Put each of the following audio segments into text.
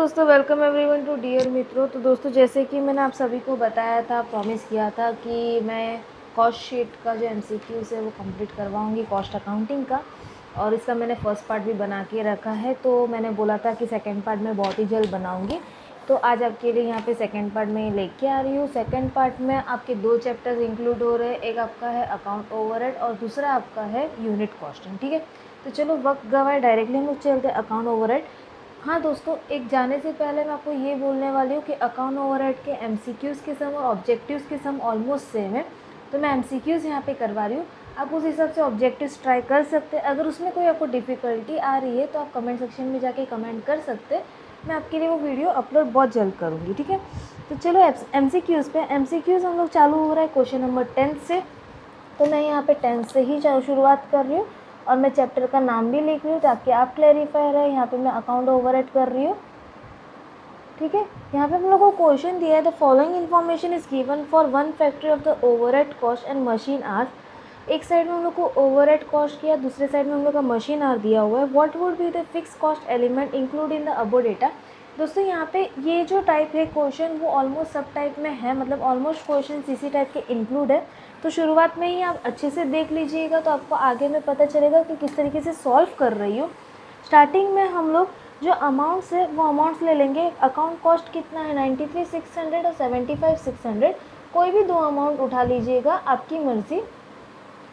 दोस्तों, welcome everyone to dear मित्रों। तो दोस्तों, जैसे कि मैंने आप सभी को बताया था, प्रॉमिस किया था कि मैं कॉस्ट शीट का जो एमसीक्यूज़ है वो कंप्लीट करवाऊंगी, कॉस्ट अकाउंटिंग का। और इसका मैंने फ़र्स्ट पार्ट भी बना के रखा है। तो मैंने बोला था कि सेकंड पार्ट मैं बहुत ही जल्द बनाऊंगी। तो आज आपके लिए यहाँ पे सेकंड पार्ट में लेके आ रही हूँ। सेकंड पार्ट में आपके 2 चैप्टर्स इंक्लूड हो रहे हैं। एक आपका है अकाउंट ओवरहेड और दूसरा आपका है यूनिट कॉस्टिंग। ठीक है, तो चलो वक्त गवाए डायरेक्टली हम लोग चलते हैं अकाउंट ओवरहेड। हाँ दोस्तों, एक जाने से पहले मैं आपको ये बोलने वाली हूँ कि अकाउंट ओवरहेड के एमसीक्यूज़ के सम और ऑब्जेक्टिव्स के सम ऑलमोस्ट सेम है। तो मैं एमसीक्यूज़ यहाँ पे करवा रही हूँ, आप उस हिसाब से ऑब्जेक्टिव्स ट्राई कर सकते हैं। अगर उसमें कोई आपको डिफ़िकल्टी आ रही है तो आप कमेंट सेक्शन में जाके कमेंट कर सकते हैं। मैं आपके लिए वो वीडियो अपलोड बहुत जल्द करूँगी। ठीक है, तो चलो एमसीक्यूज़ पे। एमसीक्यूज़ हम लोग चालू हो रहा है क्वेश्चन नंबर 10 से। तो मैं यहाँ पे 10 से ही शुरुआत कर रही हूँ और मैं चैप्टर का नाम भी लिख रही हूँ ताकि आप क्लैरिफाई रहे। यहाँ पे मैं अकाउंट ओवरहेड कर रही हूँ। ठीक है, यहाँ पे हम लोग को क्वेश्चन दिया है, the following information is given for one factory of the overhead cost and machine hours. एक साइड में हम लोग को ओवरहेड कॉस्ट किया, दूसरे साइड में हम लोग का मशीन आवर दिया हुआ है। What would be the fix cost element include in the above data. दोस्तों, यहाँ पे ये जो टाइप है क्वेश्चन वो ऑलमोस्ट सब टाइप में है, मतलब ऑलमोस्ट क्वेश्चन इसी टाइप के इंक्लूड है। तो शुरुआत में ही आप अच्छे से देख लीजिएगा तो आपको आगे में पता चलेगा कि किस तरीके से सॉल्व कर रही हो। स्टार्टिंग में हम लोग जो अमाउंट्स है वो अमाउंट्स ले लेंगे। अकाउंट कॉस्ट कितना है 93,600 और 75,600। कोई भी दो अमाउंट उठा लीजिएगा, आपकी मर्ज़ी।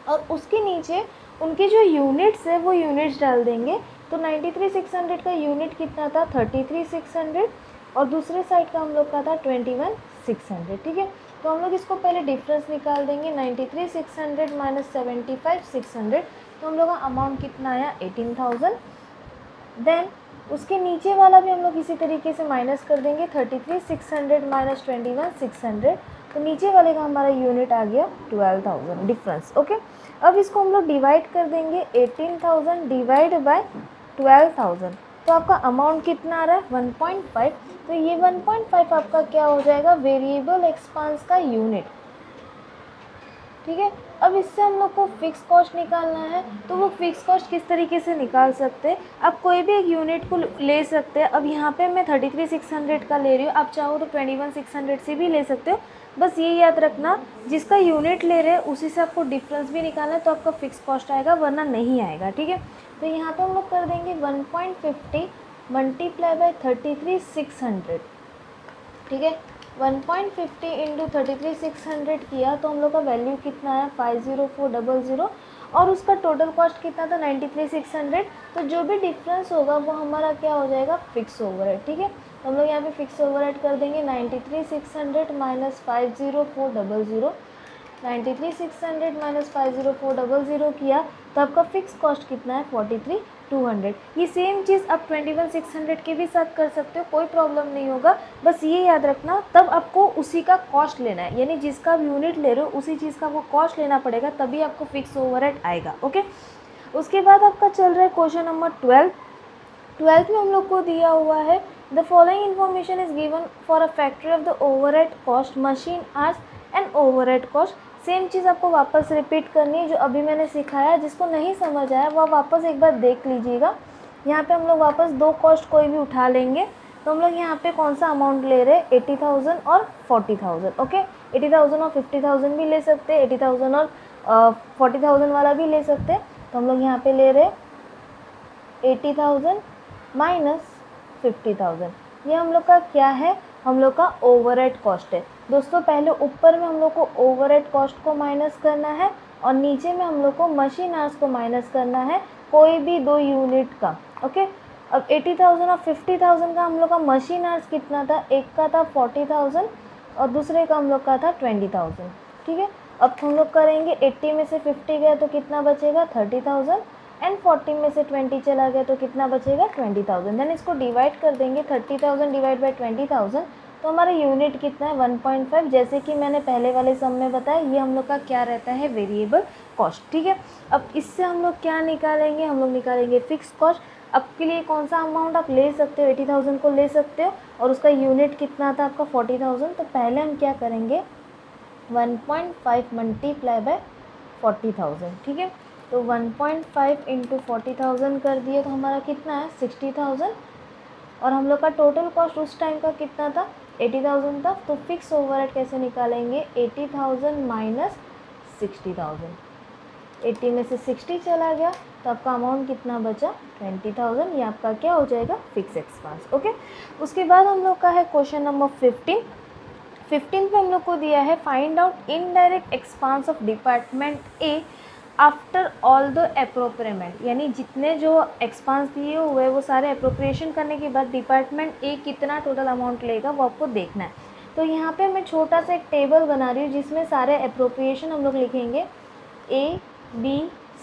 और उसके नीचे उनके जो यूनिट्स है वो यूनिट्स डाल देंगे। तो 93,600 का यूनिट कितना था 33,600 और दूसरे साइड का हम लोग का था 21,600। ठीक है, तो हम लोग इसको पहले डिफरेंस निकाल देंगे। 93,600 माइनस 75,600, तो हम लोग का अमाउंट कितना आया 18,000। देन उसके नीचे वाला भी हम लोग इसी तरीके से माइनस कर देंगे। 33,600 माइनस 21,600, तो नीचे वाले का हमारा यूनिट आ गया 12,000 डिफरेंस। ओके, अब इसको हम लोग डिवाइड कर देंगे। 18,000 डिवाइड बाय 12,000, तो आपका अमाउंट कितना आ रहा है 1.5। तो ये 1.5 आपका क्या हो जाएगा वेरिएबल एक्सपेंस का यूनिट। ठीक है, अब इससे हम लोग को फिक्स कॉस्ट निकालना है। तो वो फिक्स कॉस्ट किस तरीके से निकाल सकते हैं, आप कोई भी एक यूनिट को ले सकते हैं। अब यहाँ पे मैं 33,600 का ले रही हूँ, आप चाहो तो 21,600 से भी ले सकते हो। बस ये याद रखना, जिसका यूनिट ले रहे हैं उसी से आपको डिफरेंस भी निकालना है, तो आपका फिक्स कॉस्ट आएगा, वरना नहीं आएगा। ठीक है, तो यहाँ पर हम लोग कर देंगे 1.50 मल्टीप्लाई बाई 33,600। ठीक है, 1.50 इंटू 33,600 किया तो हम लोग का वैल्यू कितना है 50400 और उसका टोटल कॉस्ट कितना था 93,600। तो जो भी डिफरेंस होगा वो हमारा क्या हो जाएगा फिक्स ओवरहेड। ठीक है, तो हम लोग यहाँ पे फिक्स ओवरहेड कर देंगे 93,600 माइनस 50400। 93,600 माइनस 50400 किया तो आपका फिक्स कॉस्ट कितना है 43,200। ये सेम चीज़ आप 21,600 के भी साथ कर सकते हो, कोई प्रॉब्लम नहीं होगा। बस ये याद रखना, तब आपको उसी का कॉस्ट लेना है, यानी जिसका आप यूनिट ले रहे हो उसी चीज़ का वो कॉस्ट लेना पड़ेगा, तभी आपको फिक्स ओवरहेड आएगा। ओके, उसके बाद आपका चल रहा है क्वेश्चन नंबर 12 में हम लोग को दिया हुआ है, the following information is given for a factory of the overhead cost machine hours and overhead cost. Same चीज़ आपको वापस रिपीट करनी है जो अभी मैंने सिखाया। जिसको नहीं समझ आया वो वापस एक बार देख लीजिएगा। यहाँ पे हम लोग वापस दो कॉस्ट कोई भी उठा लेंगे। तो हम लोग यहाँ पे कौन सा अमाउंट ले रहे हैं 80,000 और 40,000। ओके, 80,000 और 50,000 भी ले सकते हैं, 80,000 और 40,000 वाला भी ले सकते हैं। तो हम लोग यहाँ पे ले रहे 80,000 माइनस 50,000। ये हम लोग का क्या है, हम लोग का ओवरहेड कॉस्ट है। दोस्तों, पहले ऊपर में हम लोग को ओवरहेड कॉस्ट को माइनस करना है और नीचे में हम लोग को मशीन आवर्स को माइनस करना है, कोई भी दो यूनिट का। ओके, अब 80,000 और 50,000 का हम लोग का मशीन आवर्स कितना था, एक का था 40,000 और दूसरे का हम लोग का था 20,000। ठीक है, अब हम लोग करेंगे 80 में से 50 गया तो कितना बचेगा 30,000 एंड 40 में से 20 चला गया तो कितना बचेगा 20,000। देन इसको डिवाइड कर देंगे 30,000 डिवाइड बाई 20,000, तो हमारा यूनिट कितना है 1.5। जैसे कि मैंने पहले वाले सम में बताया, ये हम लोग का क्या रहता है वेरिएबल कॉस्ट। ठीक है, अब इससे हम लोग क्या निकालेंगे, हम लोग निकालेंगे फिक्स कॉस्ट। अब के लिए कौन सा अमाउंट आप ले सकते हो, 80,000 को ले सकते हो और उसका यूनिट कितना था आपका 40,000। तो पहले हम क्या करेंगे 1.5 मल्टीप्लाई बाय 40,000। ठीक है, तो 1.5 इंटू 40,000 कर दिए तो हमारा कितना है 60,000 और हम लोग का टोटल कॉस्ट उस टाइम का कितना था, 80,000 था। तो फिक्स ओवरहेड कैसे निकालेंगे, 80,000 माइनस 60,000। 80 में से 60 चला गया तो आपका अमाउंट कितना बचा, 20,000। ये आपका क्या हो जाएगा, फिक्स एक्सपेंस। ओके, उसके बाद हम लोग का है क्वेश्चन नंबर 15। 15 पे हम लोग को दिया है find out indirect expense of department A after all the appropriament, यानी जितने जो एक्सपेंस दिए हुए वो सारे अप्रोप्रिएशन करने के बाद डिपार्टमेंट ए कितना टोटल अमाउंट लेगा वो आपको देखना है। तो यहाँ पे मैं छोटा सा एक टेबल बना रही हूँ जिसमें सारे अप्रोप्रिएशन हम लोग लिखेंगे, A B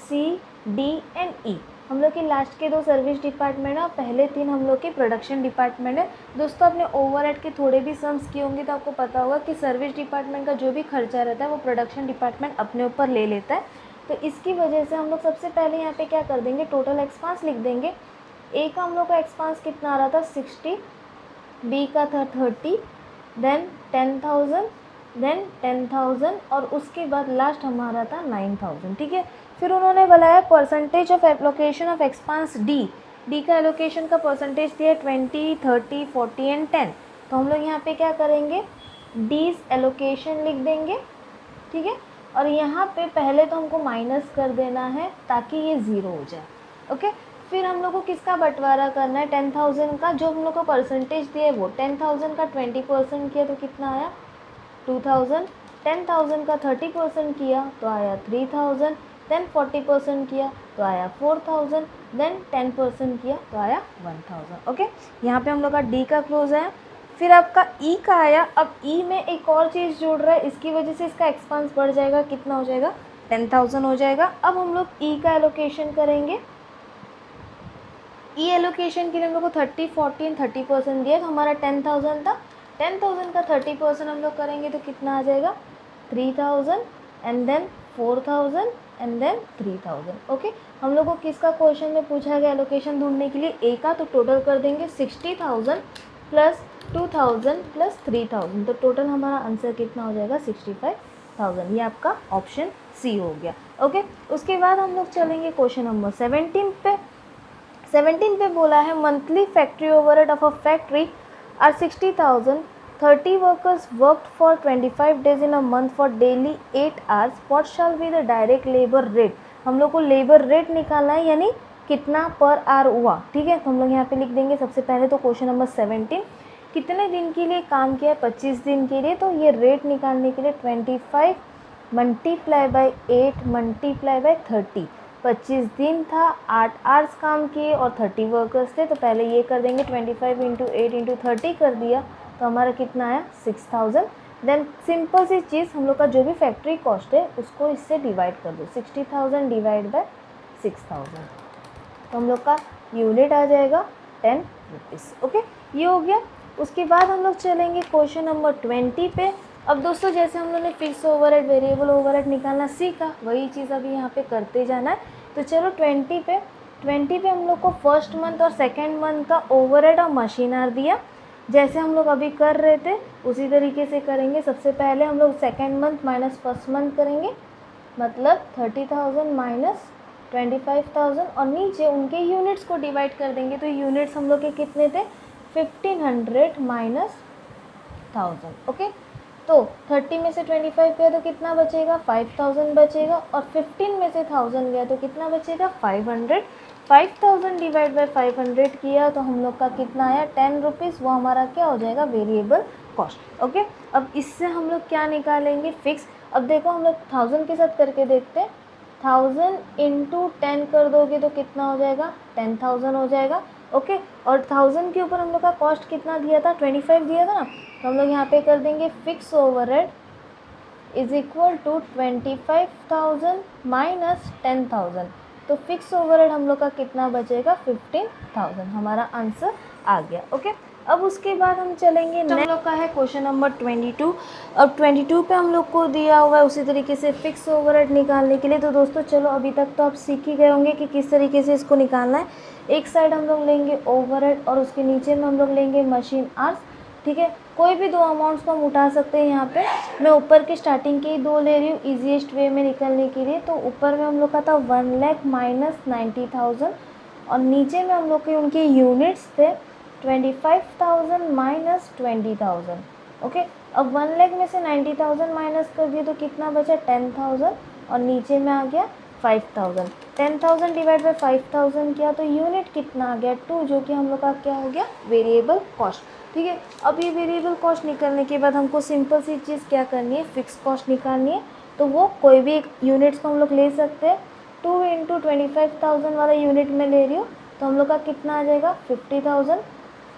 C D and E. हम लोग की लास्ट के 2 सर्विस डिपार्टमेंट है और पहले 3 हम लोग के प्रोडक्शन डिपार्टमेंट है। दोस्तों आपने ओवरहेड के थोड़े भी सम्स किए होंगे तो आपको पता होगा कि सर्विस डिपार्टमेंट का जो भी खर्चा रहता है वो प्रोडक्शन डिपार्टमेंट अपने ऊपर ले लेता है। तो इसकी वजह से हम लोग सबसे पहले यहाँ पे क्या कर देंगे, टोटल एक्सपेंस लिख देंगे। ए का हम लोग का एक्सपेंस कितना आ रहा था, 60, बी का था 30, देन 10,000, देन 10,000 और उसके बाद लास्ट हमारा था 9,000। ठीक है, फिर उन्होंने बताया percentage of allocation of expense D. D का एलोकेशन का परसेंटेज दिया 20, 30, 40 एंड 10। तो हम लोग यहाँ पे क्या करेंगे, डीज एलोकेशन लिख देंगे। ठीक है, और यहाँ पे पहले तो हमको माइनस कर देना है ताकि ये ज़ीरो हो जाए। ओके, फिर हम लोग को किसका बंटवारा करना है, 10,000 का। जो हम लोग को परसेंटेज दिया है वो 10,000 का 20% किया तो कितना आया, 2,000। 10,000 का 30% किया तो आया 3,000। देन 40% किया तो आया 4,000। देन 10% किया तो आया 1,000। ओके, यहाँ पे हम लोग का डी का क्लोज आया। फिर आपका ई का आया। अब ई में एक और चीज़ जुड़ रहा है, इसकी वजह से इसका एक्सपेंस बढ़ जाएगा। कितना हो जाएगा, 10,000 हो जाएगा। अब हम लोग ई का एलोकेशन करेंगे। ई एलोकेशन के लिए हम लोग को 30, 40 एंड 30% दिया तो हमारा 10,000 था। 10,000 का 30% हम लोग करेंगे तो कितना आ जाएगा, 3,000 and then 4,000 and then 3,000। Okay, हम लोग को किसका क्वेश्चन में पूछा गया एलोकेशन ढूंढने के लिए, ए का। तो टोटल कर देंगे 60,000 प्लस 2,000 प्लस 3,000। तो टोटल हमारा आंसर कितना हो जाएगा, 65,000। ये आपका ऑप्शन सी हो गया। ओके, उसके बाद हम लोग चलेंगे क्वेश्चन नंबर 17 पे। 17 पे बोला है monthly factory overhead of a factory are 60,000, 30 workers worked for 25 days in a month for daily 8 hours, what shall be the direct labour rate. हम लोग को लेबर रेट निकालना है, यानी कितना पर आवर हुआ। ठीक है, तो हम लोग यहाँ पे लिख देंगे सबसे पहले तो क्वेश्चन नंबर 17 कितने दिन के लिए काम किया, 25 दिन के लिए। तो ये रेट निकालने के लिए 25 मल्टीप्लाई बाई 8 मल्टीप्लाई बाई 30। 25 दिन था, 8 आवर्स काम किए और 30 वर्कर्स थे। तो पहले ये कर देंगे 25 इंटू 8 इंटू 30 कर दिया तो हमारा कितना आया, 6,000। देन सिंपल सी चीज़, हम लोग का जो भी फैक्ट्री कॉस्ट है उसको इससे डिवाइड कर दो, 60,000 डिवाइड बाय 6,000। तो हम लोग का यूनिट आ जाएगा 10 रुपीज़। ओके, ये हो गया। उसके बाद हम लोग चलेंगे क्वेश्चन नंबर 20 पे। अब दोस्तों जैसे हम लोगों ने फिक्स ओवरहेड वेरिएबल ओवरहेड निकालना सीखा, वही चीज़ अभी यहाँ पे करते जाना है। तो चलो 20 पे हम लोग को फर्स्ट मंथ और सेकेंड मंथ का ओवरहेड और मशीनर दिया। जैसे हम लोग अभी कर रहे थे उसी तरीके से करेंगे। सबसे पहले हम लोग second month minus first month करेंगे, मतलब 30,000 माइनस 25,000 और नीचे उनके यूनिट्स को डिवाइड कर देंगे। तो यूनिट्स हम लोग के कितने थे, 1500 माइनस 1000। ओके, तो 30 में से 25 गया तो कितना बचेगा, 5,000 बचेगा। और 15 में से 1000 गया तो कितना बचेगा, 500। 5,000 डिवाइड बाई 500 किया तो हम लोग का कितना आया, 10 रुपीज़। वो हमारा क्या हो जाएगा, वेरिएबल कॉस्ट। ओके, अब इससे हम लोग क्या निकालेंगे, फिक्स। अब देखो हम लोग 1000 के साथ करके देखते हैं। 1000 इंटू 10 कर दोगे तो कितना हो जाएगा, 10,000 हो जाएगा। ओके, और 1000 के ऊपर हम लोग का कॉस्ट कितना दिया था, 25 दिया था ना। तो हम लोग यहाँ पे कर देंगे fix overhead is equal to 25,000 minus 10,000। तो फिक्स ओवरहेड हम लोग का कितना बचेगा, 15,000। हमारा आंसर आ गया। ओके, अब उसके बाद हम चलेंगे हम लोग का है क्वेश्चन नंबर 22। अब 22 पे हम लोग को दिया हुआ है उसी तरीके से फिक्स ओवरहेड निकालने के लिए। तो दोस्तों चलो अभी तक तो आप सीख ही गए होंगे कि किस तरीके से इसको निकालना है। एक साइड हम लोग लेंगे ओवरहेड और उसके नीचे में हम लोग लेंगे मशीन आवर्स। ठीक है, कोई भी 2 अमाउंट्स को हम उठा सकते हैं। यहाँ पे मैं ऊपर की स्टार्टिंग के ही 2 ले रही हूँ ईजीएस्ट वे में निकलने के लिए। तो ऊपर में हम लोग का था 1 लाख माइनस 90,000 और नीचे में हम लोग के उनके यूनिट्स थे 25,000 माइनस 20,000। ओके, अब 1 लाख में से 90,000 माइनस कर दिए तो कितना बचा 10,000 और नीचे में आ गया 5,000। 10,000 डिवाइड बाई 5,000 किया तो यूनिट कितना आ गया 2, जो कि हम लोग का क्या हो गया वेरिएबल कॉस्ट। ठीक है, अब ये वेरिएबल कॉस्ट निकालने के बाद हमको सिंपल सी चीज़ क्या करनी है, फिक्स कॉस्ट निकालनी है। तो वो कोई भी एक यूनिट्स को हम लोग ले सकते हैं। 2 इंटू 25,000 वाला यूनिट में ले रही हूँ तो हम लोग का कितना आ जाएगा 50,000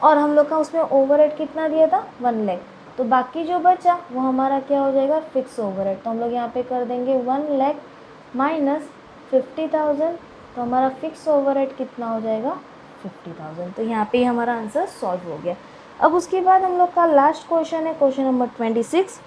और हम लोग का उसमें ओवरहेड कितना दिया था 1 लाख। तो बाकी जो बचा वो हमारा क्या हो जाएगा फिक्स ओवरहेड। तो हम लोग यहाँ पे कर देंगे 1 लाख माइनस 50,000, तो हमारा फिक्स ओवरहेड कितना हो जाएगा 50,000। तो यहाँ पे हमारा आंसर सॉल्व हो गया। अब उसके बाद हम लोग का लास्ट क्वेश्चन है क्वेश्चन नंबर 26।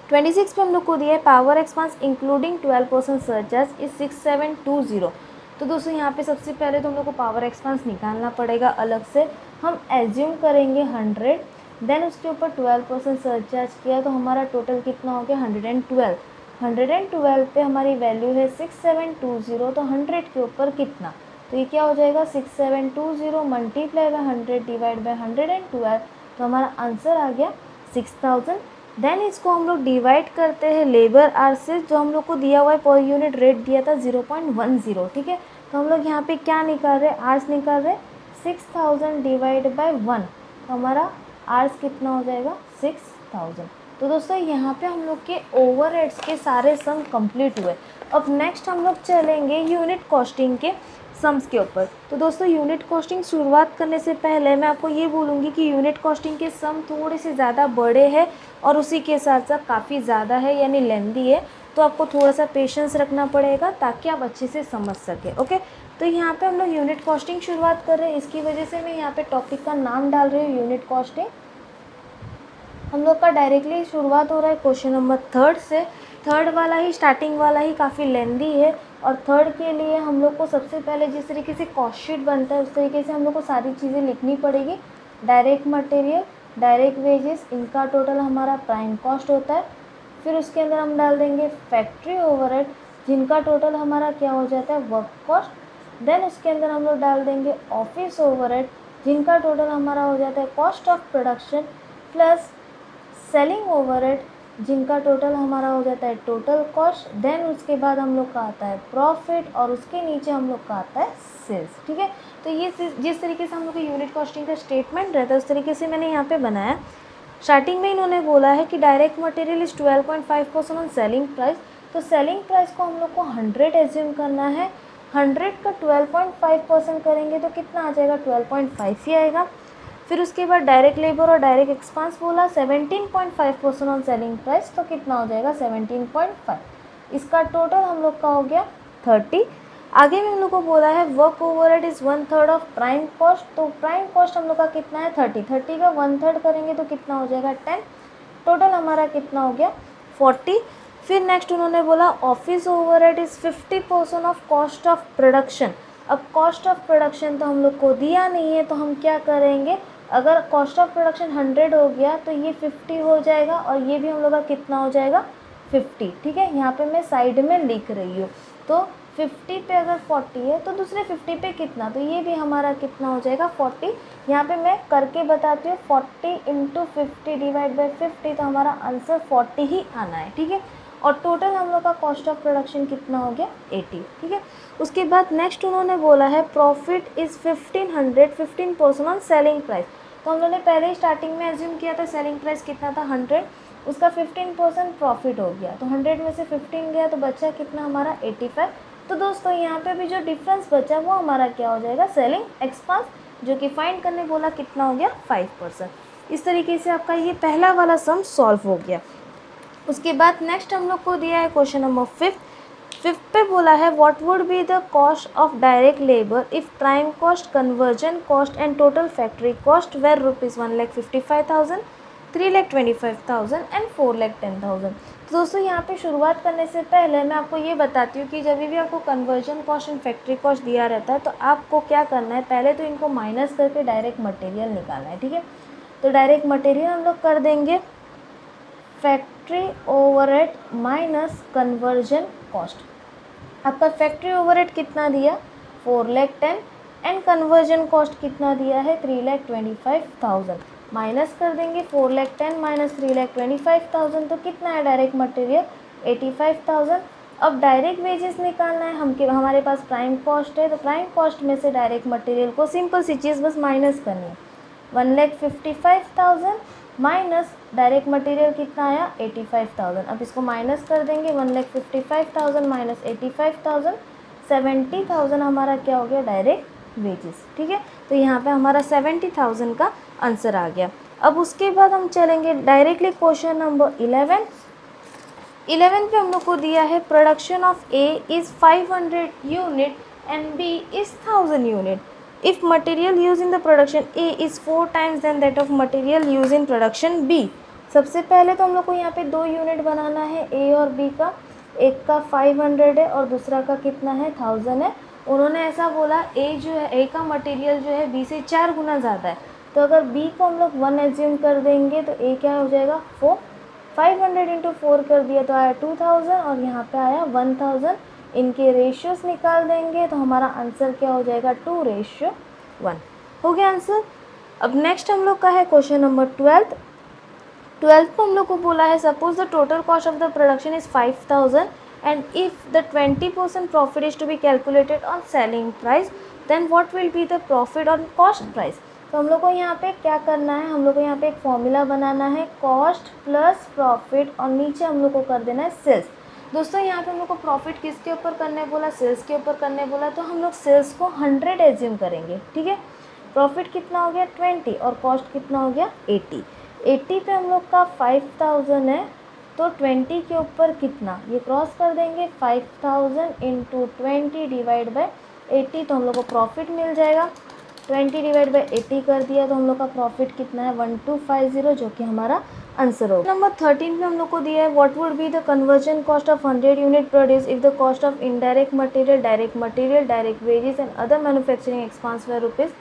26 पे हम लोग को दिया है power expense including 12% surcharge is 6720। तो दोस्तों यहाँ पे सबसे पहले तो हम लोग को पावर एक्सपेंस निकालना पड़ेगा अलग से। हम एज्यूम करेंगे 100, देन उसके ऊपर 12% सरचार्ज किया तो हमारा टोटल कितना हो गया 112। 112 पे हमारी वैल्यू है 6720, तो 100 के ऊपर कितना, तो ये क्या हो जाएगा 6720 मल्टीप्लाई बाय 100 डिवाइड बाय 112, तो हमारा आंसर आ गया 6000। देन इसको हम लोग डिवाइड करते हैं लेबर आर से, जो हम लोग को दिया हुआ है पर यूनिट रेट दिया था 0.10। ठीक है, तो हम लोग यहाँ पे क्या निकाल रहे हैं आर्स निकाल रहे हैं 6000 डिवाइड बाय 1, तो हमारा आर्स कितना हो जाएगा 6000। तो दोस्तों यहाँ पे हम लोग के ओवरहेड्स के सारे सम कंप्लीट हुए। अब नेक्स्ट हम लोग चलेंगे यूनिट कॉस्टिंग के सम्स के ऊपर। तो दोस्तों यूनिट कॉस्टिंग शुरुआत करने से पहले मैं आपको ये बोलूँगी कि यूनिट कॉस्टिंग के सम थोड़े से ज़्यादा बड़े हैं और उसी के साथ साथ काफ़ी ज़्यादा है यानी लेंदी है, तो आपको थोड़ा सा पेशेंस रखना पड़ेगा ताकि आप अच्छे से समझ सकें। ओके, तो यहाँ पे हम लोग यूनिट कॉस्टिंग शुरुआत कर रहे हैं, इसकी वजह से मैं यहाँ पे टॉपिक का नाम डाल रही हूँ यूनिट कॉस्टिंग। हम लोग का डायरेक्टली शुरुआत हो रहा है क्वेश्चन नंबर 3 से। थर्ड वाला ही स्टार्टिंग वाला ही काफ़ी लेंदी है और थर्ड के लिए हम लोग को सबसे पहले जिस तरीके से कॉस्ट शीट बनता है उस तरीके से हम लोग को सारी चीज़ें लिखनी पड़ेगी। डायरेक्ट मटेरियल, डायरेक्ट वेजेस, इनका टोटल हमारा प्राइम कॉस्ट होता है। फिर उसके अंदर हम डाल देंगे फैक्ट्री ओवरहेड, जिनका टोटल हमारा क्या हो जाता है वर्क कॉस्ट। देन उसके अंदर हम लोग डाल देंगे ऑफिस ओवरहेड, जिनका टोटल हमारा हो जाता है cost of production plus selling overhead, जिनका टोटल हमारा हो जाता है टोटल कॉस्ट। देन उसके बाद हम लोग का आता है प्रॉफिट और उसके नीचे हम लोग का आता है सेल्स। ठीक है, तो ये जिस तरीके से हम लोग का यूनिट कॉस्टिंग का स्टेटमेंट रहता है उस तरीके से मैंने यहाँ पे बनाया। स्टार्टिंग में इन्होंने बोला है कि direct material is 12.5% on selling price, तो सेलिंग प्राइस को हम लोग को 100 एज्यूम करना है। 100 का 12.5% करेंगे तो कितना आ जाएगा 12.5 ही आएगा। फिर उसके बाद डायरेक्ट लेबर और डायरेक्ट एक्सपेंस बोला 17.5% ऑन सेलिंग प्राइस, तो कितना हो जाएगा 17.5। इसका टोटल हम लोग का हो गया 30। आगे में हम लोग को बोला है work overhead is 1/3 of prime cost, तो प्राइम कॉस्ट हम लोग का कितना है 30। 30 का 1/3 करेंगे तो कितना हो जाएगा 10। टोटल हमारा कितना हो गया 40। फिर नेक्स्ट उन्होंने बोला office overhead is 50% of cost of production. अब कॉस्ट ऑफ प्रोडक्शन तो हम लोग को दिया नहीं है, तो हम क्या करेंगे, अगर कॉस्ट ऑफ प्रोडक्शन 100 हो गया तो ये 50 हो जाएगा और ये भी हम लोग का कितना हो जाएगा 50। ठीक है, यहाँ पे मैं साइड में लिख रही हूँ। तो 50 पे अगर 40 है तो दूसरे 50 पे कितना, तो ये भी हमारा कितना हो जाएगा 40। यहाँ पे मैं करके बताती हूँ 40 इंटू 50 डिवाइड बाई 50, तो हमारा आंसर 40 ही आना है। ठीक है, और टोटल हम लोग का कॉस्ट ऑफ प्रोडक्शन कितना हो गया 80। ठीक है, उसके बाद नेक्स्ट उन्होंने बोला है profit is 15% on selling price. तो हम लोगों ने पहले ही स्टार्टिंग में एज्यूम किया था सेलिंग प्राइस कितना था 100, उसका 15% प्रॉफिट हो गया, तो 100 में से 15 गया तो बचा कितना हमारा 85। तो दोस्तों यहाँ पे भी जो डिफरेंस बचा वो हमारा क्या हो जाएगा सेलिंग एक्सपेंस, जो कि फाइंड करने बोला कितना हो गया 5%। इस तरीके से आपका ये पहला वाला सम सॉल्व हो गया। उसके बाद नेक्स्ट हम लोग को दिया है क्वेश्चन नंबर 5 पे बोला है what would be the cost of direct labour if prime cost, conversion cost and total factory cost were ₹1,55,000, ₹3,25,000 and ₹4,10,000। तो दोस्तों यहाँ पे शुरुआत करने से पहले मैं आपको ये बताती हूँ कि जब भी आपको conversion cost and factory cost दिया रहता है तो आपको क्या करना है, पहले तो इनको माइनस करके डायरेक्ट मटेरियल निकालना है। ठीक है, तो डायरेक्ट मटेरियल हम लोग कर देंगे factory overhead minus conversion cost. आपका फैक्ट्री ओवरहेड कितना दिया 4,10,000, एंड कन्वर्जन कॉस्ट कितना दिया है 3,25,000 माइनस कर देंगे 4,10,000 माइनस 3,25,000 तो कितना है डायरेक्ट मटेरियल 85,000। अब डायरेक्ट वेजेस निकालना है हमारे पास प्राइम कॉस्ट है, तो प्राइम कॉस्ट में से डायरेक्ट मटेरियल को सिंपल सी चीज़ बस माइनस करनी है 1,55,000 माइनस डायरेक्ट मटेरियल कितना आया 85,000। अब इसको माइनस कर देंगे 1,55,000 माइनस 85,000 70,000 हमारा क्या हो गया डायरेक्ट वेजेस। ठीक है, तो यहाँ पे हमारा 70,000 का आंसर आ गया। अब उसके बाद हम चलेंगे डायरेक्टली क्वेश्चन नंबर 11 पे हम लोग को दिया है production of A is 500 unit and B is 1000 unit. If material use in the production A is 4 times than that of material use in production B. सबसे पहले तो हम लोग को यहाँ पे 2 यूनिट बनाना है ए और बी का, एक का 500 है और दूसरा का कितना है 1000 है। उन्होंने ऐसा बोला ए जो है ए का मटेरियल जो है बी से 4 गुना ज़्यादा है, तो अगर बी को हम लोग 1 एज्यूम कर देंगे तो ए क्या हो जाएगा 4। 500 इंटू 4 कर दिया तो आया 2000 और यहाँ पे आया 1000। इनके रेशियोज निकाल देंगे तो हमारा आंसर क्या हो जाएगा 2:1 हो गया आंसर। अब नेक्स्ट हम लोग का है क्वेश्चन नंबर 12 को हम लोग को बोला है suppose the total cost of the production is 5000 and if the 20% profit is to be calculated on selling price then what will be the profit on cost price. तो हम लोग को यहाँ पे क्या करना है, हम लोग को यहाँ पे एक फॉर्मूला बनाना है कॉस्ट प्लस प्रॉफिट और नीचे हम लोग को कर देना है सेल्स। दोस्तों यहाँ पे हम लोग को प्रॉफिट किसके ऊपर करने बोला सेल्स के ऊपर करने बोला, तो हम लोग सेल्स को 100 एज्यूम करेंगे। ठीक है, प्रॉफिट कितना हो गया 20 और कॉस्ट कितना हो गया 80 पे हम लोग का 5000 है तो 20 के ऊपर कितना ये क्रॉस कर देंगे 5000 इंटू 20 डिवाइड बाई 80 तो हम लोग को प्रॉफिट मिल जाएगा। 20 डिवाइड बाई 80 कर दिया तो हम लोग का प्रॉफिट कितना है 1250 जो कि हमारा आंसर होगा। नंबर 13 में हम लोग को दिया है what would be the conversion cost of 100 unit produce if the cost of indirect material direct wages and other manufacturing expense were rupees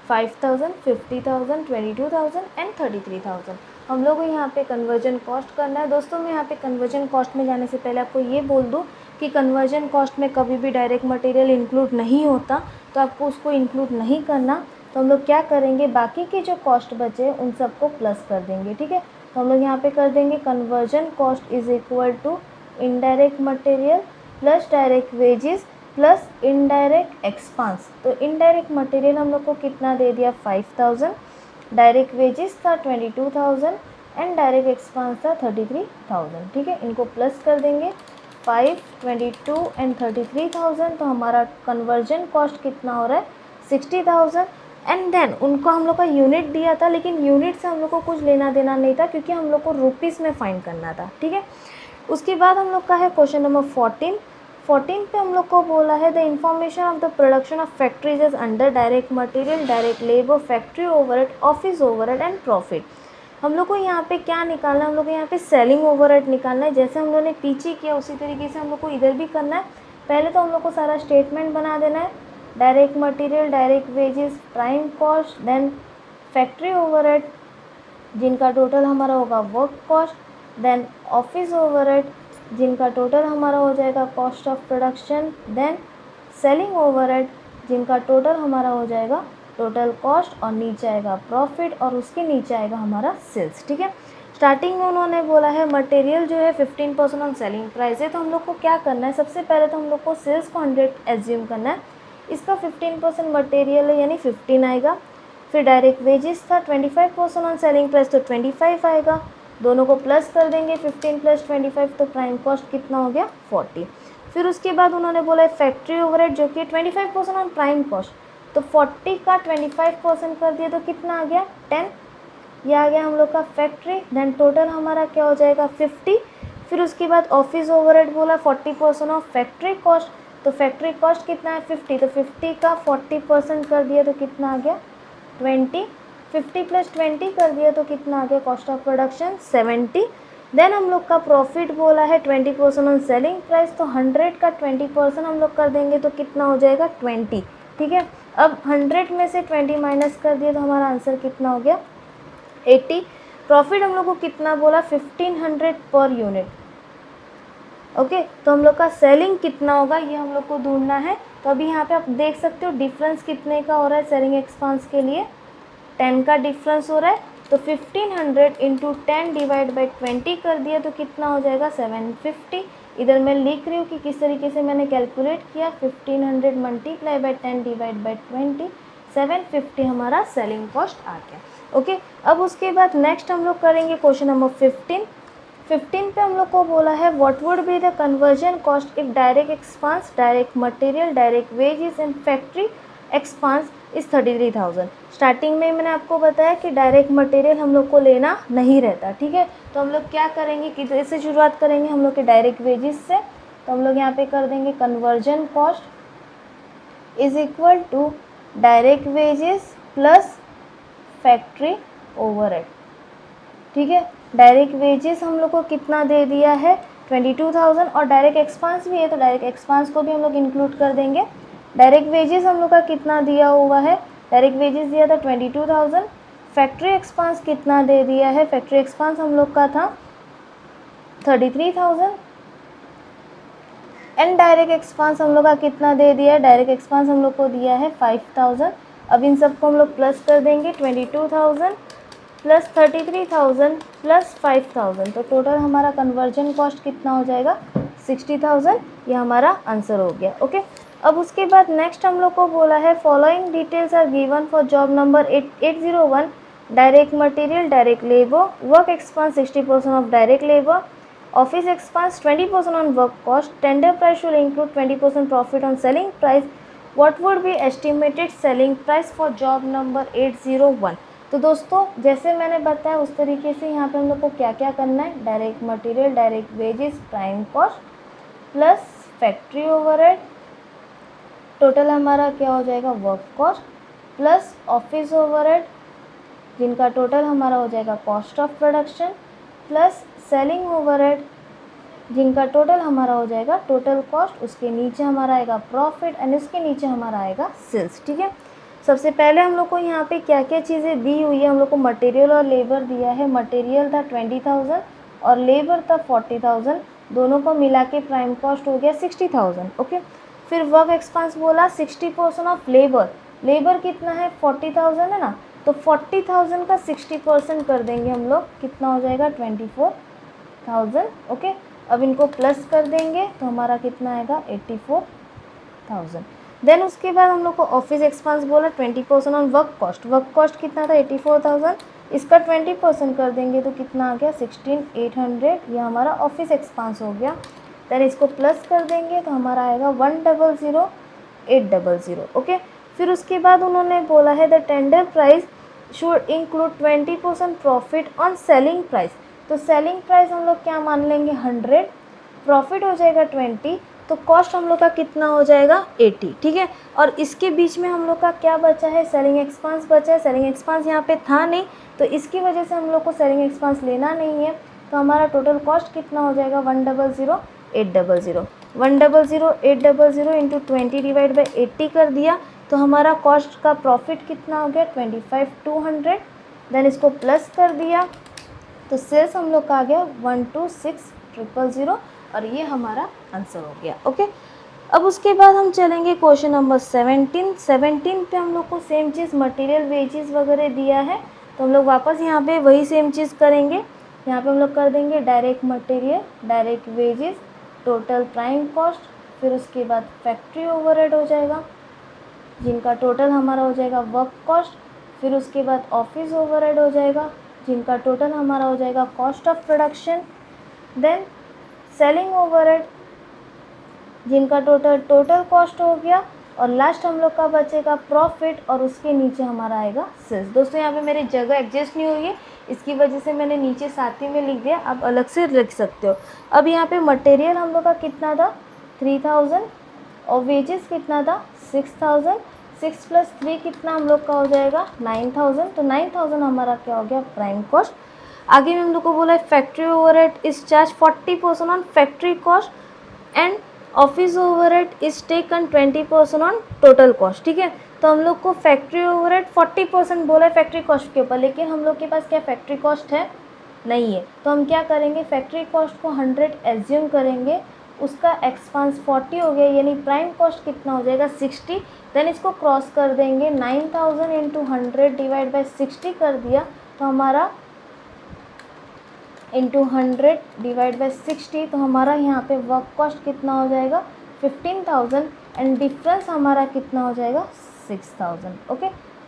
5000 50,000 22,000 and 33,000। हम लोग को यहाँ पे कन्वर्जन कॉस्ट करना है। दोस्तों मैं यहाँ पे कन्वर्जन कॉस्ट में जाने से पहले आपको ये बोल दूँ कि कन्वर्जन कॉस्ट में कभी भी डायरेक्ट मटेरियल इंक्लूड नहीं होता, तो आपको उसको इंक्लूड नहीं करना। तो हम लोग क्या करेंगे बाकी के जो कॉस्ट बचे उन सबको प्लस कर देंगे। ठीक है, तो हम लोग यहाँ पे कर देंगे conversion cost is equal to indirect material plus direct wages plus indirect expense. तो इनडायरेक्ट मटेरियल हम लोग को कितना दे दिया 5000, डायरेक्ट वेजेस था 22,000 एंड डायरेक्ट एक्सपेंस था 33,000। ठीक है, इनको प्लस कर देंगे 5, 22 एंड 33,000 तो हमारा कन्वर्जन कॉस्ट कितना हो रहा है 60,000। एंड देन उनको हम लोग का यूनिट दिया था, लेकिन यूनिट से हम लोग को कुछ लेना देना नहीं था क्योंकि हम लोग को रुपीज़ में फाइंड करना था। ठीक है, उसके बाद हम लोग का है क्वेश्चन नंबर 14 पे हम लोग को बोला है the information of the production of factories is under direct material direct labour factory overhead office overhead and profit. हम लोग को यहाँ पे क्या निकालना है, हम लोग को यहाँ पे सेलिंग ओवरहेड निकालना है। जैसे हम लोगों ने पीछे किया उसी तरीके से हम लोग को इधर भी करना है। पहले तो हम लोग को सारा स्टेटमेंट बना देना है, direct material direct wages prime cost then factory overhead जिनका टोटल हमारा होगा work cost, then office overhead जिनका टोटल हमारा हो जाएगा cost of production, then selling overhead जिनका टोटल हमारा हो जाएगा टोटल कॉस्ट और नीचे आएगा प्रॉफिट और उसके नीचे आएगा हमारा सेल्स। ठीक है, स्टार्टिंग में उन्होंने बोला है मटेरियल जो है 15% ऑन सेलिंग प्राइस है, तो हम लोग को क्या करना है सबसे पहले तो हम लोग को सेल्स को 100 एज्यूम करना है। इसका 15% मटेरियल है यानी 15 आएगा, फिर डायरेक्ट वेजेस था 25% ऑन सेलिंग प्राइस तो 25 आएगा, दोनों को प्लस कर देंगे 15 प्लस 25 तो प्राइम कॉस्ट कितना हो गया 40। फिर उसके बाद उन्होंने बोला फैक्ट्री ओवरहेड जो कि 25% ऑन प्राइम कॉस्ट, तो 40 का 25% कर दिया तो कितना आ गया 10, ये आ गया हम लोग का फैक्ट्री। देन टोटल हमारा क्या हो जाएगा 50। फिर उसके बाद ऑफिस ओवरहेड बोला 40% ऑफ फैक्ट्री कॉस्ट, तो फैक्ट्री कॉस्ट कितना है 50, तो 50 का 40% कर दिया तो कितना आ गया 20, 50 प्लस 20 कर दिया तो कितना आ गया कॉस्ट ऑफ प्रोडक्शन 70। देन हम लोग का प्रॉफिट बोला है 20% ऑन सेलिंग प्राइस, तो 100 का 20% हम लोग कर देंगे तो कितना हो जाएगा 20। ठीक है, अब 100 में से 20 माइनस कर दिया तो हमारा आंसर कितना हो गया 80। प्रॉफिट हम लोग को कितना बोला 1500 पर यूनिट, ओके, तो हम लोग का सेलिंग कितना होगा ये हम लोग को ढूंढना है। तो अभी यहाँ पे आप देख सकते हो डिफरेंस कितने का हो रहा है सेलिंग एक्सपेंस के लिए, 10 का डिफरेंस हो रहा है। तो 1500 इंटू 10 डिवाइड बाई 20 कर दिया तो कितना हो जाएगा 750। इधर मैं लिख रही हूँ कि किस तरीके से मैंने कैलकुलेट किया, 1500 मल्टीप्लाई बाई 10 डिवाइड बाई 20, 750 हमारा सेलिंग कॉस्ट आ गया। ओके, अब उसके बाद नेक्स्ट हम लोग करेंगे क्वेश्चन नंबर 15 पे हम लोग को बोला है what would be the conversion cost if direct expense, direct material, direct wages and factory expense is 33,000। Starting में मैंने आपको बताया कि डायरेक्ट मटेरियल हम लोग को लेना नहीं रहता, ठीक है। तो हम लोग क्या करेंगे कि इससे शुरुआत करेंगे हम लोग के डायरेक्ट वेजेस से। तो हम लोग यहाँ पे कर देंगे conversion cost is equal to direct wages plus factory overhead, ठीक है। डायरेक्ट वेजेस हम लोग को कितना दे दिया है 22,000 और डायरेक्ट एक्सपेंस भी है तो डायरेक्ट एक्सपेंस को भी हम लोग इंक्लूड कर देंगे। डायरेक्ट वेजेस हम लोग का कितना दिया हुआ है, डायरेक्ट वेजेस दिया था 22,000। फैक्ट्री एक्सपेंस कितना दे दिया है, फैक्ट्री एक्सपेंस हम लोग का था 33,000 एंड डायरेक्ट एक्सपेंस हम लोग का कितना दे दिया है, डायरेक्ट एक्सपेंस हम लोग को दिया है 5,000। अब इन सबको हम लोग प्लस कर देंगे, 22,000 प्लस 33,000 प्लस 5,000, तो टोटल हमारा कन्वर्जन कॉस्ट कितना हो जाएगा 60,000। ये हमारा आंसर हो गया। ओके, अब उसके बाद नेक्स्ट हम लोग को बोला है following details are given for job number 801, direct material, direct labour, work expense 60% of direct labour, office expense 20% on work cost, tender price should include 20% profit on selling price, what would be estimated selling price for job number 801। तो दोस्तों जैसे मैंने बताया उस तरीके से यहाँ पे हम लोग को क्या क्या करना है, direct material, direct wages, prime cost plus factory overhead, total हमारा क्या हो जाएगा work cost plus office overhead जिनका टोटल हमारा हो जाएगा cost of production plus selling overhead जिनका टोटल हमारा हो जाएगा टोटल कॉस्ट, उसके नीचे हमारा आएगा प्रॉफिट एंड उसके नीचे हमारा आएगा सेल्स, ठीक है। सबसे पहले हम लोग को यहाँ पे क्या क्या चीज़ें दी हुई है, हम लोग को मटेरियल और लेबर दिया है। मटेरियल था 20,000 और लेबर था 40,000, दोनों को मिला के प्राइम कॉस्ट हो गया 60,000। ओके, फिर वर्क एक्सपेंस बोला 60% ऑफ लेबर, लेबर कितना है 40,000 है ना, तो 40,000 का 60% कर देंगे हम लोग, कितना हो जाएगा 24,000। ओके, अब इनको प्लस कर देंगे तो हमारा कितना आएगा 84,000। देन उसके बाद हम लोग को ऑफिस एक्सपेंस बोला 20% on work cost, work cost कितना था 84,000, इसका 20% कर देंगे तो कितना आ गया 16,800, ये हमारा ऑफिस एक्सपेंस हो गया। देन इसको प्लस कर देंगे तो हमारा आएगा 1,00,800। ओके, फिर उसके बाद उन्होंने बोला है the tender price should include 20% profit on selling price, तो सेलिंग प्राइस हम लोग क्या मान लेंगे 100, प्रॉफिट हो जाएगा 20, तो कॉस्ट हम लोग का कितना हो जाएगा 80, ठीक है। और इसके बीच में हम लोग का क्या बचा है, सेलिंग एक्सपेंस बचा है। सेलिंग एक्सपेंस यहाँ पे था नहीं तो इसकी वजह से हम लोग को सेलिंग एक्सपेंस लेना नहीं है, तो हमारा टोटल कॉस्ट कितना हो जाएगा 1,00,800। 1,00,800 इंटू 20 डिवाइड बाई 80 कर दिया तो हमारा कॉस्ट का प्रॉफिट कितना हो गया 25,200। देन इसको प्लस कर दिया तो सेल्स हम लोग का आ गया 126,000 और ये हमारा आंसर हो गया। ओके, अब उसके बाद हम चलेंगे क्वेश्चन नंबर 17 पे हम लोग को सेम चीज़ मटेरियल वेजेस वगैरह दिया है, तो हम लोग वापस यहाँ पे वही सेम चीज़ करेंगे। यहाँ पे हम लोग कर देंगे direct material, direct wages, total prime cost, फिर उसके बाद फैक्ट्री ओवरहेड हो जाएगा जिनका टोटल हमारा हो जाएगा वर्क कॉस्ट, फिर उसके बाद ऑफिस ओवरहेड हो जाएगा जिनका टोटल हमारा हो जाएगा cost of production, then selling overhead जिनका टोटल कॉस्ट हो गया, और लास्ट हम लोग का बचेगा प्रॉफिट और उसके नीचे हमारा आएगा सेल्स। दोस्तों यहाँ पे मेरी जगह एडजस्ट नहीं हुई है, इसकी वजह से मैंने नीचे साथ ही में लिख दिया, आप अलग से लिख सकते हो। अब यहाँ पे मटेरियल हम लोग का कितना था 3,000 और वेजेस कितना था 6,000, 6 + 3 कितना हम लोग का हो जाएगा 9,000, तो 9,000 हमारा क्या हो गया प्राइम कॉस्ट। आगे में हम लोग को बोला है factory overhead is charge 40% on factory cost and office overhead is taken 20% on total cost, ठीक है। तो हम लोग को फैक्ट्री ओवरहेड 40% बोला है फैक्ट्री कॉस्ट के ऊपर, लेकिन हम लोग के पास क्या फैक्ट्री कॉस्ट है नहीं है, तो हम क्या करेंगे फैक्ट्री कॉस्ट को 100 एज्यूम करेंगे उसका एक्सपांस 40 हो गया, यानी प्राइम कॉस्ट कितना हो जाएगा 60। देन इसको क्रॉस कर देंगे, 9000 इंटू 100 डिवाइड बाई 60 कर दिया तो हमारा इंटू 100 डिवाइड बाई 60, तो हमारा यहाँ पे वर्क कॉस्ट कितना हो जाएगा 15000 एंड डिफरेंस हमारा कितना हो जाएगा 6000। ओके,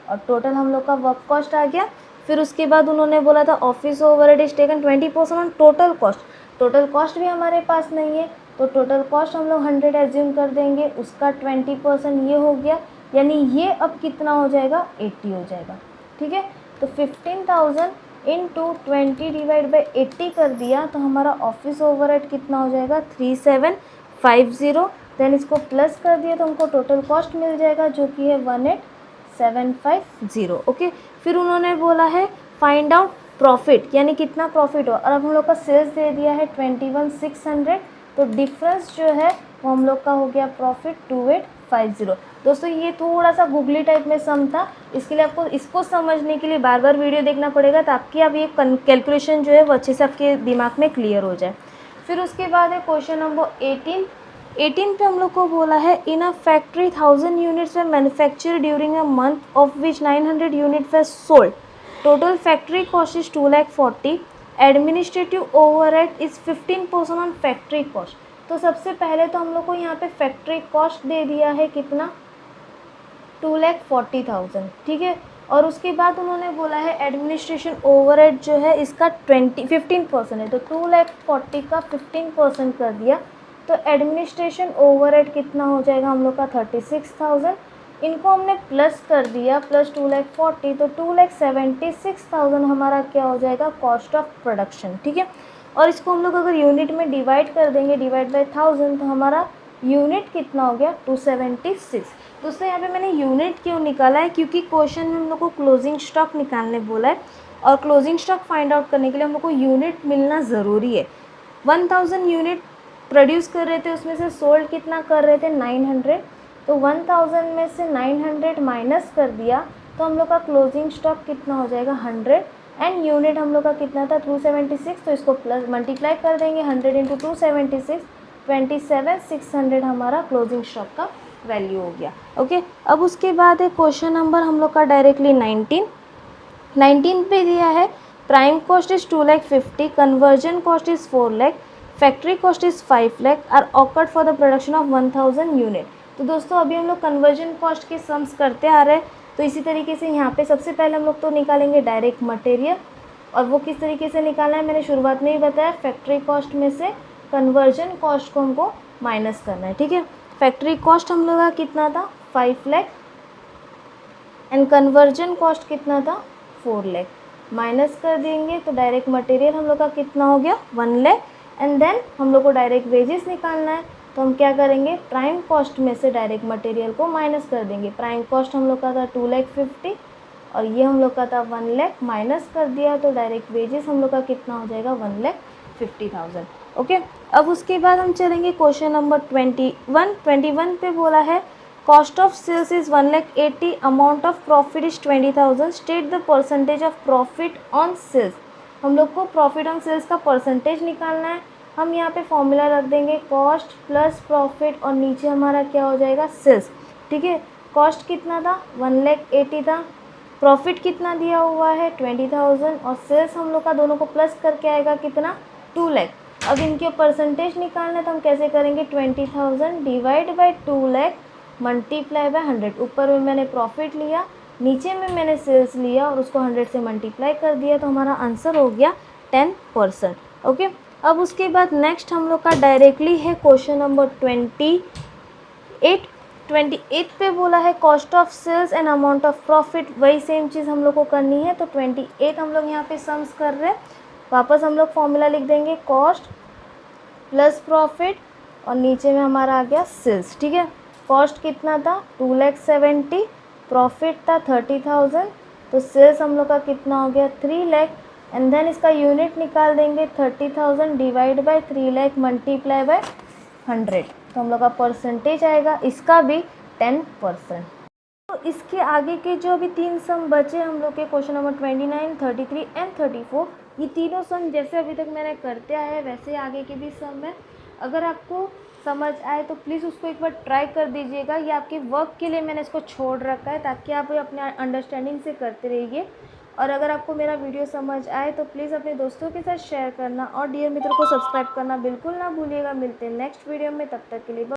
और टोटल हम लोग का वर्क कॉस्ट आ गया। फिर उसके बाद उन्होंने बोला था office overhead is taken 20% on total cost. Total cost भी हमारे पास नहीं है, तो टोटल कॉस्ट हम लोग 100 एज्यूम कर देंगे, उसका 20% ये हो गया, यानी ये अब कितना हो जाएगा 80 हो जाएगा। ठीक है, तो 15000 इंटू 20 डिवाइड बाई 80 कर दिया तो हमारा ऑफिस ओवरहेड कितना हो जाएगा 3750। देन इसको प्लस कर दिया तो हमको टोटल कॉस्ट मिल जाएगा जो कि है 18750। ओके, फिर उन्होंने बोला है फाइंड आउट प्रॉफिट, यानी कितना प्रॉफिट हो, और अब हम लोग का सेल्स दे दिया है 21600, तो डिफरेंस जो है वो हम लोग का हो गया प्रॉफिट 2850। दोस्तों ये थोड़ा सा गूगली टाइप में सम था, इसके लिए आपको इसको समझने के लिए बार बार वीडियो देखना पड़ेगा ताकि आप ये कैलकुलेशन जो है वो अच्छे से आपके दिमाग में क्लियर हो जाए। फिर उसके बाद है क्वेश्चन नंबर 18 पे हम लोग को बोला है in a factory 1000 units were manufacture during a month of which 900 unit were sold, total factory cost is 240, administrative overhead is 15% on factory cost. तो सबसे पहले तो हम लोग को यहाँ पे फैक्ट्री कॉस्ट दे दिया है कितना 240,000। ठीक है, और उसके बाद उन्होंने बोला है एडमिनिस्ट्रेशन ओवरहेड जो है इसका 15% है, तो 240 का 15% कर दिया तो एडमिनिस्ट्रेशन ओवरहेड कितना हो जाएगा हम लोग का 36,000। इनको हमने प्लस कर दिया प्लस 240, तो 276,000 हमारा क्या हो जाएगा कॉस्ट ऑफ प्रोडक्शन। ठीक है, और इसको हम लोग अगर यूनिट में डिवाइड कर देंगे डिवाइड बाय 1000 तो हमारा यूनिट कितना हो गया 276। दोस्तों यहाँ पे मैंने यूनिट क्यों निकाला है, क्योंकि क्वेश्चन में हम लोग को क्लोजिंग स्टॉक निकालने बोला है और क्लोजिंग स्टॉक फाइंड आउट करने के लिए हम लोग को यूनिट मिलना ज़रूरी है। 1000 यूनिट प्रोड्यूस कर रहे थे, उसमें से सोल्ड कितना कर रहे थे 900, तो 1000 में से 900 माइनस कर दिया तो हम लोग का क्लोजिंग स्टॉक कितना हो जाएगा 100 एंड यूनिट हम लोग का कितना था 276, तो इसको प्लस मल्टीप्लाई कर देंगे 100 इंटू 276, 27600 हमारा क्लोजिंग स्टॉक का वैल्यू हो गया। ओके, अब उसके बाद है क्वेश्चन नंबर हम लोग का डायरेक्टली 19 पे दिया है prime cost is 250, conversion cost is 4 lakh, factory cost is 5 lakh are occurred for the production of 1000 unit. तो दोस्तों अभी हम लोग कन्वर्जन कॉस्ट के सम्स करते आ रहे हैं, तो इसी तरीके से यहाँ पे सबसे पहले हम लोग तो निकालेंगे डायरेक्ट मटेरियल, और वो किस तरीके से निकालना है मैंने शुरुआत में ही बताया, फैक्ट्री कॉस्ट में से कन्वर्जन कॉस्ट को हमको माइनस करना है। ठीक है, फैक्ट्री कॉस्ट हम लोग का कितना था 5 लाख एंड कन्वर्जन कॉस्ट कितना था 4 लाख, माइनस कर देंगे तो डायरेक्ट मटेरियल हम लोग का कितना हो गया 1 लाख एंड देन हम लोग को डायरेक्ट वेजेस निकालना है, तो हम क्या करेंगे प्राइम कॉस्ट में से डायरेक्ट मटेरियल को माइनस कर देंगे। प्राइम कॉस्ट हम लोग का था 250 और ये हम लोग का था 1 लाख, माइनस कर दिया तो डायरेक्ट वेजेस हम लोग का कितना हो जाएगा 1,50,000। ओके, अब उसके बाद हम चलेंगे क्वेश्चन नंबर 21 पे बोला है cost of sales is 1,80,000, amount of profit is 20,000, state the percentage of profit on sales. हम लोग को प्रॉफिट ऑन सेल्स का परसेंटेज निकालना है। हम यहाँ पे फॉर्मूला रख देंगे कॉस्ट प्लस प्रॉफिट और नीचे हमारा क्या हो जाएगा सेल्स। ठीक है, कॉस्ट कितना था 1,80,000 था, प्रॉफिट कितना दिया हुआ है 20,000 और सेल्स हम लोग का दोनों को प्लस करके आएगा कितना 2 लाख। अब इनके परसेंटेज निकालना है तो हम कैसे करेंगे 20,000 divide by 2 lakh multiply by 100। ऊपर में मैंने प्रॉफिट लिया, नीचे में मैंने सेल्स लिया और उसको 100 से मल्टीप्लाई कर दिया, तो हमारा आंसर हो गया 10%। ओके, अब उसके बाद नेक्स्ट हम लोग का डायरेक्टली है क्वेश्चन नंबर 28 पे बोला है cost of sales and amount of profit, वही सेम चीज़ हम लोग को करनी है। तो 28 हम लोग यहाँ पे सम्स कर रहे हैं, वापस हम लोग फॉर्मूला लिख देंगे कॉस्ट प्लस प्रॉफिट और नीचे में हमारा आ गया सेल्स। ठीक है, कॉस्ट कितना था 2,70,000, प्रॉफिट था 30,000, तो सेल्स हम लोग का कितना हो गया 3 लाख एंड देन इसका यूनिट निकाल देंगे 30,000 divide by 3 lakh multiply by 100, तो हम लोग का परसेंटेज आएगा इसका भी 10%। तो इसके आगे के जो अभी 3 सम बचे हम लोग के क्वेश्चन नंबर 29, 33 एंड 34, ये तीनों सम जैसे अभी तक मैंने करते आए हैं वैसे आगे के भी सम है। अगर आपको समझ आए तो प्लीज़ उसको एक बार ट्राई कर दीजिएगा। ये आपके वर्क के लिए मैंने इसको छोड़ रखा है ताकि आप अपने अंडरस्टैंडिंग से करते रहिए। और अगर आपको मेरा वीडियो समझ आए तो प्लीज़ अपने दोस्तों के साथ शेयर करना और डियर मित्रों को सब्सक्राइब करना बिल्कुल ना भूलिएगा। मिलते हैं नेक्स्ट वीडियो में, तब तक के लिए